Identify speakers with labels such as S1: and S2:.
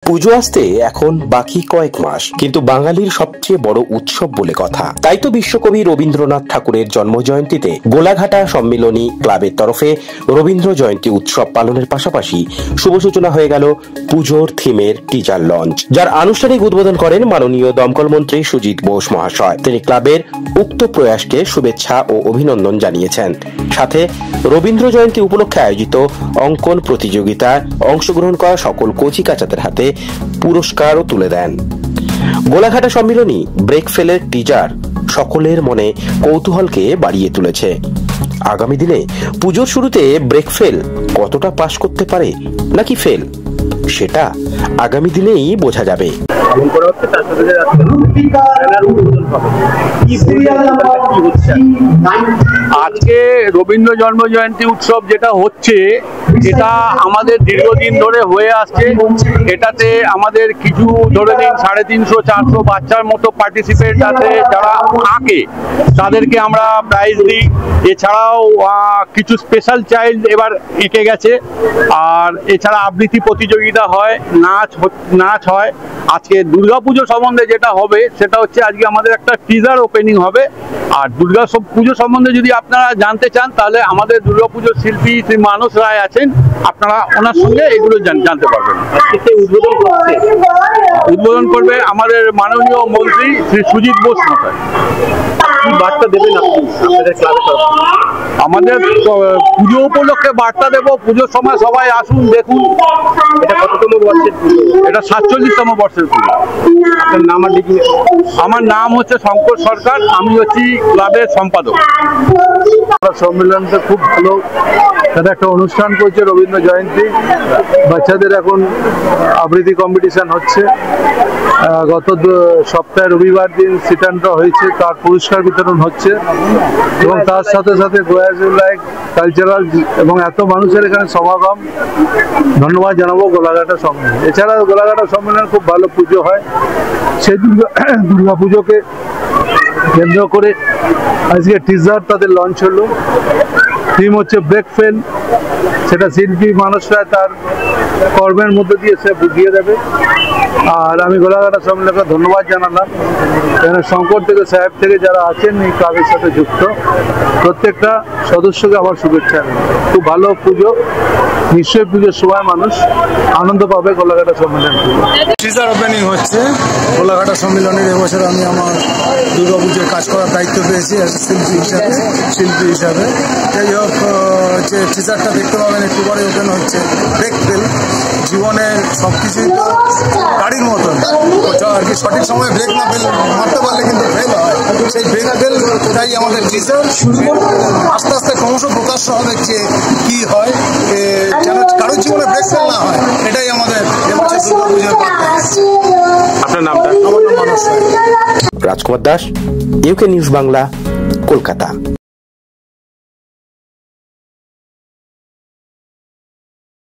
S1: পুজো আসতে এখন বাকি কয়েক মাস, কিন্তু বাঙালির সবচেয়ে বড় উৎসব বলে কথা। তাই তো বিশ্বকবি রবীন্দ্রনাথ ঠাকুরের জন্মজয়ন্তীতে গোলাঘাটা সম্মিলনী ক্লাবের তরফে রবীন্দ্র জয়ন্তী উৎসব পালনের পাশাপাশি শুভ সূচনা হয়ে গেল পুজোর থিমের টিজার লঞ্চ, যার আনুষ্ঠানিক উদ্বোধন করেন মাননীয় দমকল মন্ত্রী সুজিত বোস মহাশয়। তিনি ক্লাবের উক্ত প্রয়াসকে শুভেচ্ছা ও অভিনন্দন জানিয়েছেন। সাথে রবীন্দ্র জয়ন্তী উপলক্ষে আয়োজিত অঙ্কন প্রতিযোগিতায় অংশগ্রহণ করা সকল কচি কাচাদের হাতে পুরস্কারও তুলে দেন। গোলাঘাটা সম্মিলনী ব্রেকফেলের টিজার সকলের মনে কৌতূহলকে বাড়িয়ে তুলেছে। আগামী দিনে পুজোর শুরুতে ব্রেকফেল কতটা পাস করতে পারে নাকি ফেল, সেটা আগামী দিনেই বোঝা যাবে।
S2: আজকে রবীন্দ্র জন্ম জয়ন্তী উৎসব যেটা হচ্ছে, এটা আমাদের দীর্ঘদিন ধরে হয়ে আসছে। এটাতে আমাদের কিছু ধরে নিন 350-400 বাচ্চার মতো পার্টিসিপেন্ট আছে, যারা আঁকে তাদেরকে আমরা প্রাইজ দিই। এছাড়াও কিছু স্পেশাল চাইল্ড এবার এঁকে গেছে। আর এছাড়া আবৃত্তি প্রতিযোগিতা হয়, নাচ হয়। আজকে দুর্গাপুজো সম্বন্ধে যেটা হবে সেটা হচ্ছে, আজকে আমাদের একটা টিজার ওপেনিং হবে। আর পুজো সম্বন্ধে যদি আপনারা জানতে চান, তাহলে আমাদের দুর্গাপুজোর শিল্পী শ্রী মানস রায় আছেন, আপনারা ওনার সঙ্গে এগুলো জানতে পারবেন। উদ্বোধন করবে আমাদের মাননীয় মন্ত্রী শ্রী সুজিত বোস মহাশয়। কি বার্তা দেবেন আপনি আপনাদের ক্লাবের তরফে? আমাদের পুজো উপলক্ষে বার্তা দেব, পুজোর সময় সবাই আসুন, দেখুন। এটা কততম বর্ষের পুজো? এটা 47তম বর্ষের পুজো। আপনার নাম আর ডিগ্রি? আমার নাম হচ্ছে শঙ্কর সরকার, আমি হচ্ছি ক্লাবের সম্পাদক।
S3: সম্মেলনটা খুব ভালো, তারা একটা অনুষ্ঠান করছে রবীন্দ্র জয়ন্তী। বাচ্চাদের এখন আবৃত্তি কম্পিটিশন হচ্ছে। গত সপ্তাহে রবিবার দিন সিটানটা হয়েছে, তার পুরস্কার বিতরণ হচ্ছে। এবং তার সাথে সাথে কালচারাল এবং এত মানুষের এখানে সমাগম, ধন্যবাদ জানাবো গোলাঘাটা সম্মেলন। এছাড়া গোলাঘাটা সম্মেলন খুব ভালো পুজো হয়। সেই দুর্গা পুজোকে কেন্দ্র করে আজকে টিজার তাদের লঞ্চ হলো। থিম হচ্ছে ব্রেকফেল। সেটা শিল্পী মানস রায় তার কর্মের মধ্যে দিয়ে সে বুঝিয়ে দেবে। আর আমি গোলাঘাটা সম্মেলনকে ধন্যবাদ জানালাম। এখানে শঙ্কর থেকে সাহেব থেকে যারা আছেন এই ক্লাবের সাথে যুক্ত, প্রত্যেকটা সদস্যকে আমার শুভেচ্ছা। খুব ভালো পুজো, নিশ্চয়ই পুজোর সময় মানুষ আনন্দ পাবে গোলাঘাটা সম্মেলন।
S4: টিজার ওপেনিং হচ্ছে গোলাঘাটা সম্মেলনের। এবছর আমি আমার দুর্গাপুজোর কাজ করার দায়িত্ব পেয়েছি শিল্পী হিসাবে। যাই হোক, যে টিজারটা দেখতে পাবেন একটু পরে ওপেন হচ্ছে। ব্রেকফেল, জীবনের সব কিছুই তো গাড়ির মতন আর কি, সঠিক সময় ব্রেক না মারতে পারলে কিন্তু ফেল হয়। সেই ব্রেকফেলটাই আমাদের টিজার। আস্তে আস্তে ক্রমশ প্রকাশ্য হবে যে কি হয়, যেন কারোর জীবনে ব্রেকফেল না হয়, এটাই আমাদের এবছর দুর্গাপুজোর বার্তা।
S2: আপনার নামটা?
S4: আমার নাম মানস রায়।
S1: রাজকুমার দাস, ইউকে নিউজ বাংলা, কলকাতা।